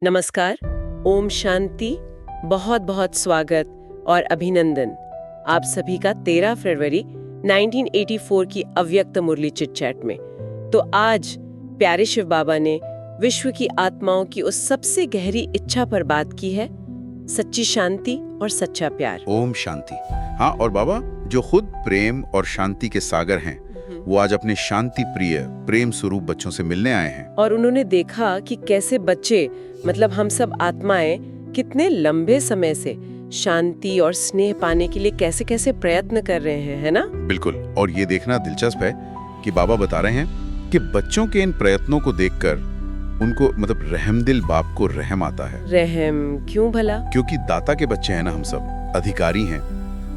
नमस्कार, ओम शांति, बहुत बहुत स्वागत और अभिनंदन आप सभी का 13 फरवरी 1984 की अव्यक्त मुरली चिट चैट में। तो आज प्यारे शिव बाबा ने विश्व की आत्माओं की उस सबसे गहरी इच्छा पर बात की है, सच्ची शांति और सच्चा प्यार। ओम शांति। हाँ, और बाबा जो खुद प्रेम और शांति के सागर हैं, वो आज अपने शांति प्रिय प्रेम स्वरूप बच्चों से मिलने आए हैं। और उन्होंने देखा कि कैसे बच्चे, मतलब हम सब आत्माएं, कितने लंबे समय से शांति और स्नेह पाने के लिए कैसे कैसे प्रयत्न कर रहे हैं, है ना? बिल्कुल। और ये देखना दिलचस्प है कि बाबा बता रहे हैं कि बच्चों के इन प्रयत्नों को देखकर उनको, मतलब रहमदिल बाप को रहम आता है। रहम क्यों भला? क्योंकि दाता के बच्चे हैं ना, हम सब अधिकारी हैं,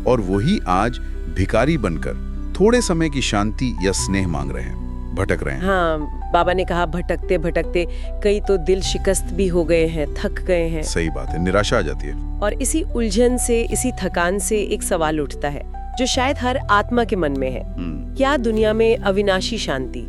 और वही आज भिखारी बनकर थोड़े समय की शांति या स्नेह मांग रहे हैं, भटक रहे हैं। हाँ, बाबा ने कहा भटकते भटकते कई तो दिल शिकस्त भी हो गए हैं, थक गए हैं। सही बात है, निराशा आ जाती है। और इसी उलझन से, इसी थकान से एक सवाल उठता है जो शायद हर आत्मा के मन में है। क्या दुनिया में अविनाशी शांति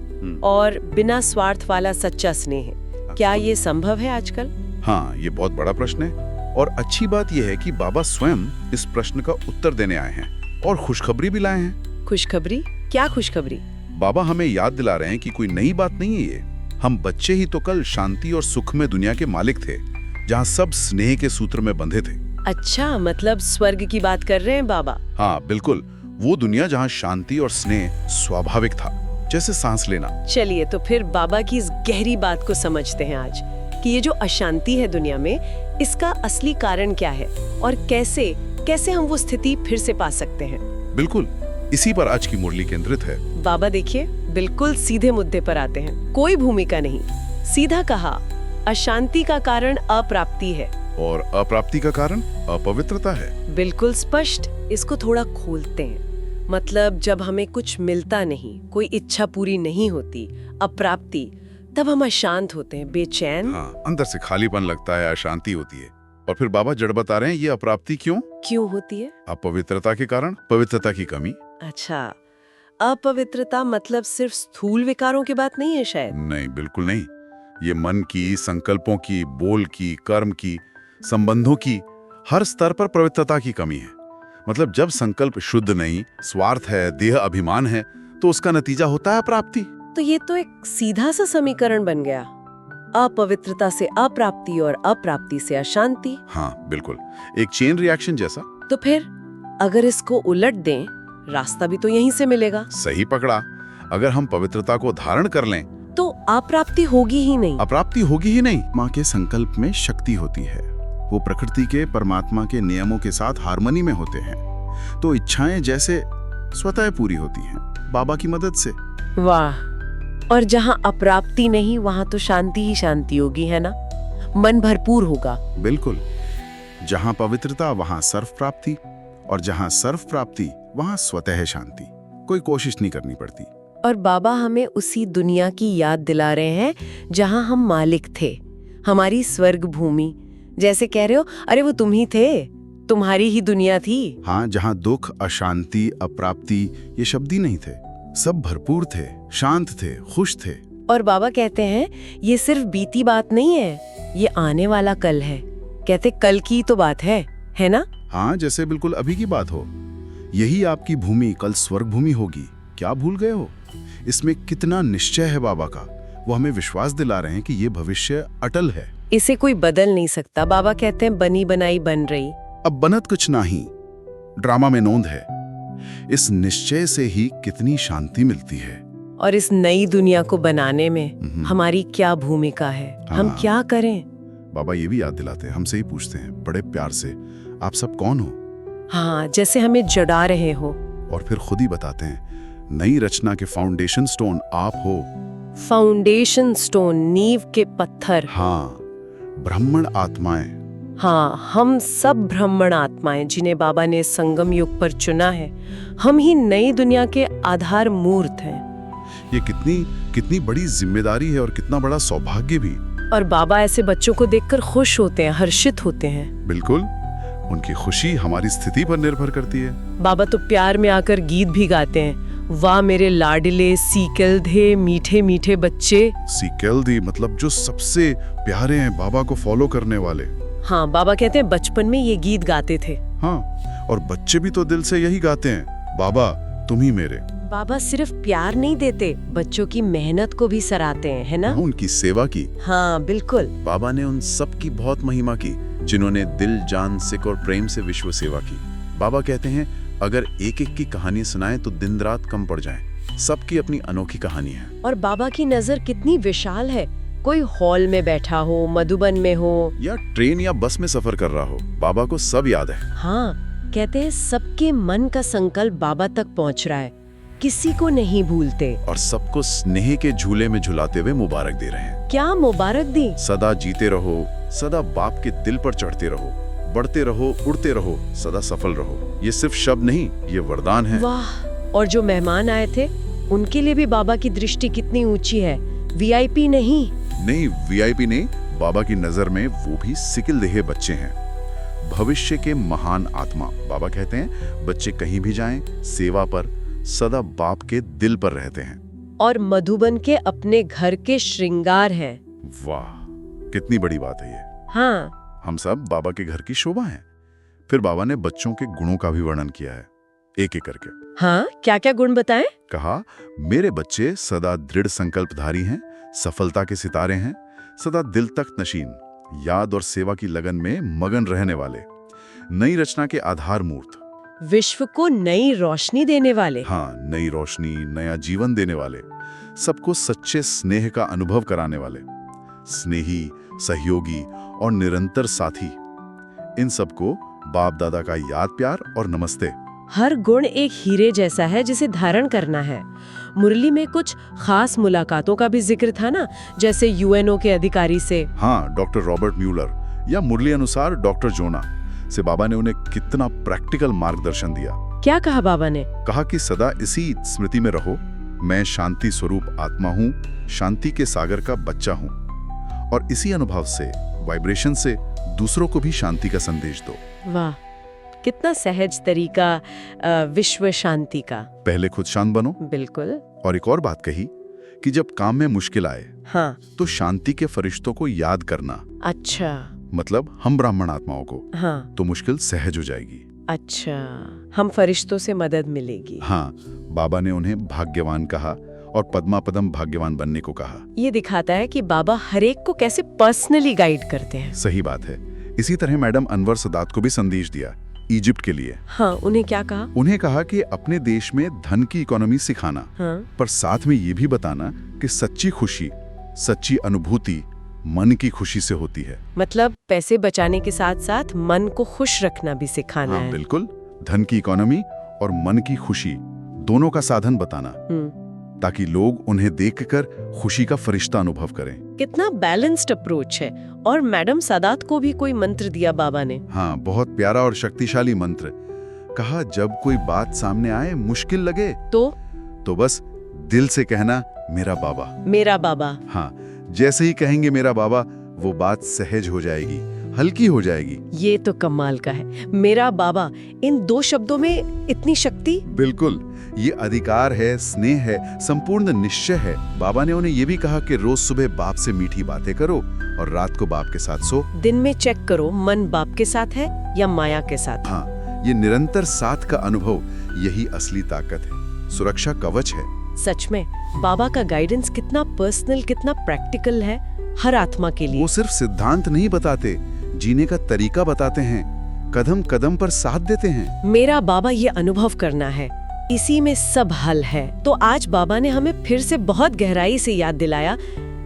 और बिना स्वार्थ वाला सच्चा स्नेह है? क्या ये संभव है आजकल? हाँ, ये बहुत बड़ा प्रश्न है। और अच्छी बात यह है कि बाबा स्वयं इस प्रश्न का उत्तर देने आए हैं और खुशखबरी भी लाए हैं। खुशखबरी? क्या खुशखबरी? बाबा हमें याद दिला रहे हैं कि कोई नई बात नहीं है ये। हम बच्चे ही तो कल शांति और सुख में दुनिया के मालिक थे, जहाँ सब स्नेह के सूत्र में बंधे थे। अच्छा, मतलब स्वर्ग की बात कर रहे हैं बाबा? हाँ बिल्कुल, वो दुनिया जहाँ शांति और स्नेह स्वाभाविक था, जैसे सांस लेना। चलिए तो फिर बाबा की इस गहरी बात को समझते हैं आज, कि ये जो अशांति है दुनिया में, इसका असली कारण क्या है और कैसे कैसे हम वो स्थिति फिर से पा सकते हैं। बिल्कुल, इसी पर आज की मुरली केंद्रित है। बाबा देखिए, बिल्कुल सीधे मुद्दे पर आते हैं, कोई भूमिका नहीं। सीधा कहा, अशांति का कारण अप्राप्ति है और अप्राप्ति का कारण अपवित्रता है। बिल्कुल स्पष्ट। इसको थोड़ा खोलते हैं। मतलब जब हमें कुछ मिलता नहीं, कोई इच्छा पूरी नहीं होती, अप्राप्ति, तब हम अशांत होते हैं, बेचैन। हाँ, अंदर से खालीपन लगता है, अशांति होती है। और फिर बाबा जड़ बता रहे हैं ये अप्राप्ति क्यों होती है? अपवित्रता के कारण, पवित्रता की कमी। अच्छा, अपवित्रता मतलब सिर्फ स्थूल विकारों की बात नहीं है शायद? नहीं, बिल्कुल नहीं। ये मन की, संकल्पों की, बोल की, कर्म की, संबंधों की, हर स्तर पर पवित्रता की कमी है। मतलब जब संकल्प शुद्ध नहीं, स्वार्थ है, देह अभिमान है, तो उसका नतीजा होता है अप्राप्ति। तो ये तो एक सीधा सा समीकरण बन गया, अपवित्रता से अप्राप्ति और अप्राप्ति से अशांति। हाँ बिल्कुल, एक चेन रिएक्शन जैसा। तो फिर अगर इसको उलट दें, रास्ता भी तो यहीं से मिलेगा। सही पकड़ा। अगर हम पवित्रता को धारण कर लें तो अप्राप्ति होगी ही नहीं। अप्राप्ति होगी ही नहीं। माँ के संकल्प में शक्ति होती है, वो प्रकृति के, परमात्मा के नियमों के साथ हार्मनी में होते हैं, तो इच्छाएं जैसे स्वतः पूरी होती हैं, बाबा की मदद से। वाह। और जहाँ अप्राप्ति नहीं, वहाँ तो शांति ही शांति होगी, है ना? मन भरपूर होगा। बिल्कुल, जहाँ पवित्रता वहाँ सर्व प्राप्ति, और जहाँ सर्व प्राप्ति वहाँ स्वतः शांति। कोई कोशिश नहीं करनी पड़ती। और बाबा हमें उसी दुनिया की याद दिला रहे हैं जहाँ हम मालिक थे, हमारी स्वर्ग भूमि। जैसे कह रहे हो, अरे वो तुम ही थे, तुम्हारी ही दुनिया थी। हाँ, जहाँ दुख, अशांति, अप्राप्ति ये शब्द ही नहीं थे, सब भरपूर थे, शांत थे, खुश थे। और बाबा कहते हैं ये सिर्फ बीती बात नहीं है, ये आने वाला कल है। कहते कल की तो बात है ना? हाँ, जैसे बिल्कुल अभी की बात हो। यही आपकी भूमि कल स्वर्ग भूमि होगी, क्या भूल गए हो? इसमें कितना निश्चय है बाबा का। वो हमें विश्वास दिला रहे हैं कि ये भविष्य अटल है, इसे कोई बदल नहीं सकता। बाबा कहते हैं बनी बनाई बन रही, अब बनत कुछ नहीं, ड्रामा में नोंद है। इस निश्चय से ही कितनी शांति मिलती है। और इस नई दुनिया को बनाने में हमारी क्या भूमिका है, हम क्या करें? बाबा ये भी याद दिलाते हैं, हमसे ही पूछते हैं बड़े प्यार से, आप सब कौन हो? हाँ, जैसे हमें जड़ा रहे हो। और फिर खुद ही बताते हैं, नई रचना के फाउंडेशन स्टोन आप हो। फाउंडेशन स्टोन, नींव के पत्थर। हाँ, ब्राह्मण आत्माएं। हाँ, हम सब ब्राह्मण आत्माएं जिन्हें बाबा ने संगम युग पर चुना है। हम ही नई दुनिया के आधार मूर्त हैं। ये कितनी बड़ी जिम्मेदारी है और कितना बड़ा सौभाग्य भी। और बाबा ऐसे बच्चों को देखकर खुश होते हैं, हर्षित होते हैं। बिल्कुल, उनकी खुशी हमारी स्थिति पर निर्भर करती है। बाबा तो प्यार में आकर गीत भी गाते हैं, वाह मेरे लाडले सीकलधे मीठे मीठे बच्चे। सीकेल्दी मतलब जो सबसे प्यारे हैं, बाबा को फॉलो करने वाले। हाँ, बाबा कहते हैं बचपन में ये गीत गाते थे। हाँ, और बच्चे भी तो दिल से यही गाते हैं, बाबा तुम ही मेरे। बाबा सिर्फ प्यार नहीं देते, बच्चों की मेहनत को भी सराहते हैं, है ना? हाँ, उनकी सेवा की। हाँ बिल्कुल। बाबा ने उन सब की बहुत महिमा की जिन्होंने दिल, जान, सिक और प्रेम से विश्व सेवा की। बाबा कहते हैं अगर एक एक की कहानी सुनाएं तो दिन रात कम पड़ जाएं। सबकी अपनी अनोखी कहानी है। और बाबा की नजर कितनी विशाल है। कोई हॉल में बैठा हो, मधुबन में हो या ट्रेन या बस में सफर कर रहा हो, बाबा को सब याद है। हाँ, कहते हैं सबके मन का संकल्प बाबा तक पहुंच रहा है, किसी को नहीं भूलते। और सबको स्नेह के झूले में झुलाते हुए मुबारक दे रहे हैं। क्या मुबारक दी? सदा जीते रहो, सदा बाप के दिल पर चढ़ते रहो, बढ़ते रहो, उड़ते रहो, सदा सफल रहो। ये सिर्फ शब्द नहीं, ये वरदान है। वाह। और जो मेहमान आए थे उनके लिए भी बाबा की दृष्टि कितनी ऊंची है। वीआईपी नहीं, वीआईपी नहीं, बाबा की नजर में वो भी सिकिलदेह बच्चे हैं, भविष्य के महान आत्मा। बाबा कहते हैं बच्चे कहीं भी जाएं, सेवा पर, सदा बाप के दिल पर रहते हैं। और मधुबन के अपने घर के श्रृंगार हैं। वाह, कितनी बड़ी बात है ये। हाँ, हम सब बाबा के घर की शोभा हैं। फिर बाबा ने बच्चों के गुणों का भी वर्णन किया है, एक एक करके। हाँ, क्या क्या गुण बताएं? कहा मेरे बच्चे सदा दृढ़ संकल्पधारी हैं, सफलता के सितारे हैं, सदा दिल तक नशीन, याद और सेवा की लगन में मगन रहने वाले, नई रचना के आधार मूर्त, विश्व को नई रोशनी देने वाले। हाँ, नई रोशनी, नया जीवन देने वाले, सबको सच्चे स्नेह का अनुभव कराने वाले, स्नेही, सहयोगी और निरंतर साथी। इन सबको बाप दादा का याद, प्यार और नमस्ते। हर गुण एक हीरे जैसा है जिसे धारण करना है। मुरली में कुछ खास मुलाकातों का भी जिक्र था ना, जैसे यूएनओ के अधिकारी से। हाँ, डॉक्टर रॉबर्ट म्यूलर, या मुरली अनुसार डॉक्टर जोना से बाबा ने उन्हें कितना प्रैक्टिकल मार्गदर्शन दिया। क्या कहा बाबा ने? कहा कि सदा इसी स्मृति में रहो, मैं शांति स्वरूप आत्मा हूँ, शांति के सागर का बच्चा हूँ, और इसी अनुभव से, वाइब्रेशन से दूसरों को भी शांति का संदेश दो। वाह, कितना सहज तरीका विश्व शांति का। पहले खुद शांत बनो। बिल्कुल। और एक और बात कही कि जब काम में मुश्किल आए, हाँ, तो शांति के फरिश्तों को याद करना। अच्छा, मतलब हम ब्राह्मण आत्माओं को। हाँ, तो मुश्किल सहज हो जाएगी। अच्छा, हम फरिश्तों से मदद मिलेगी। हाँ, बाबा ने उन्हें भाग्यवान कहा और पद्मा पदम भाग्यवान बनने को कहा। ये दिखाता है कि बाबा हरेक को कैसे पर्सनली गाइड करते हैं। सही बात है। इसी तरह मैडम अनवर सदात को भी संदेश दिया, इजिप्ट के लिए। हाँ, उन्हें क्या कहा? उन्हें कहा कि अपने देश में धन की इकोनॉमी सिखाना, हाँ, पर साथ में ये भी बताना कि सच्ची खुशी, सच्ची अनुभूति मन की खुशी से होती है। मतलब पैसे बचाने के साथ साथ मन को खुश रखना भी सिखाना हाँ, है। बिल्कुल। धन की इकोनॉमी और मन की खुशी दोनों का साधन बताना, ताकि लोग उन्हें देखकर खुशी का फरिश्ता अनुभव करें। कितना बैलेंस्ड अप्रोच है। और मैडम सादात को भी कोई मंत्र दिया बाबा ने। हाँ, बहुत प्यारा और शक्तिशाली मंत्र। कहा जब कोई बात सामने आए, मुश्किल लगे, तो बस दिल से कहना, मेरा बाबा। मेरा बाबा। हाँ, जैसे ही कहेंगे मेरा बाबा, वो बात सहज हो जाएगी, हल्की हो जाएगी। ये तो कमाल का है, मेरा बाबा। इन दो शब्दों में इतनी शक्ति। बिल्कुल, ये अधिकार है, स्नेह है, संपूर्ण निश्चय है। बाबा ने उन्हें ये भी कहा कि रोज सुबह बाप से मीठी बातें करो और रात को बाप के साथ सो। दिन में चेक करो मन बाप के साथ है या माया के साथ। हाँ, ये निरंतर साथ का अनुभव, यही असली ताकत है, सुरक्षा कवच है। सच में बाबा का गाइडेंस कितना पर्सनल, कितना प्रैक्टिकल है हर आत्मा के लिए। वो सिर्फ सिद्धांत नहीं बताते, जीने का तरीका बताते हैं, कदम कदम पर साथ देते हैं। मेरा बाबा ये अनुभव करना है, इसी में सब हल है। तो आज बाबा ने हमें फिर से बहुत गहराई से याद दिलाया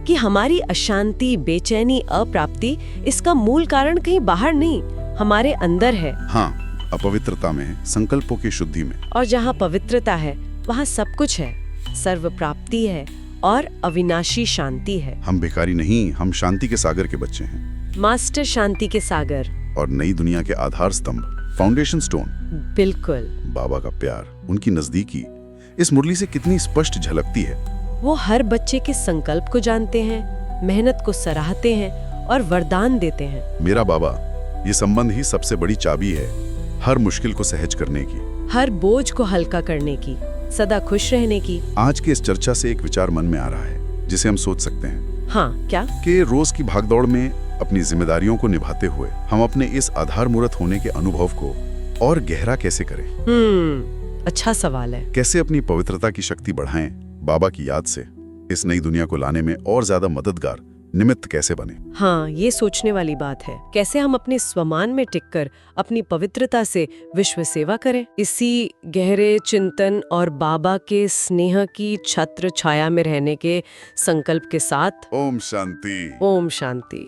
कि हमारी अशांति, बेचैनी, अप्राप्ति, इसका मूल कारण कहीं बाहर नहीं, हमारे अंदर है। हाँ, अपवित्रता में है, संकल्पों की शुद्धि में। और जहाँ पवित्रता है वहाँ सब कुछ है, सर्व प्राप्ति है और अविनाशी शांति है। हम भिखारी नहीं, हम शांति के सागर के बच्चे हैं। मास्टर शांति के सागर और नई दुनिया के आधार स्तंभ, फाउंडेशन स्टोन। बिल्कुल। बाबा का प्यार, उनकी नजदीकी इस मुरली से कितनी स्पष्ट झलकती है। वो हर बच्चे के संकल्प को जानते हैं, मेहनत को सराहते हैं और वरदान देते हैं। मेरा बाबा, ये संबंध ही सबसे बड़ी चाबी है हर मुश्किल को सहज करने की, हर बोझ को हल्का करने की। सदा खुश रहने की। आज की इस चर्चा से एक विचार मन में आ रहा है जिसे हम सोच सकते हैं हाँ, क्या? कि रोज की भागदौड़ में अपनी जिम्मेदारियों को निभाते हुए हम अपने इस आधार मूर्त होने के अनुभव को और गहरा कैसे करें, अच्छा सवाल है। कैसे अपनी पवित्रता की शक्ति बढ़ाएं, बाबा की याद से इस नई दुनिया को लाने में और ज्यादा मददगार निमित्त कैसे बने। हाँ, ये सोचने वाली बात है। कैसे हम अपने स्वमान में टिककर अपनी पवित्रता से विश्व सेवा करें। इसी गहरे चिंतन और बाबा के स्नेह की छत्र छाया में रहने के संकल्प के साथ ओम शांति। ओम शांति।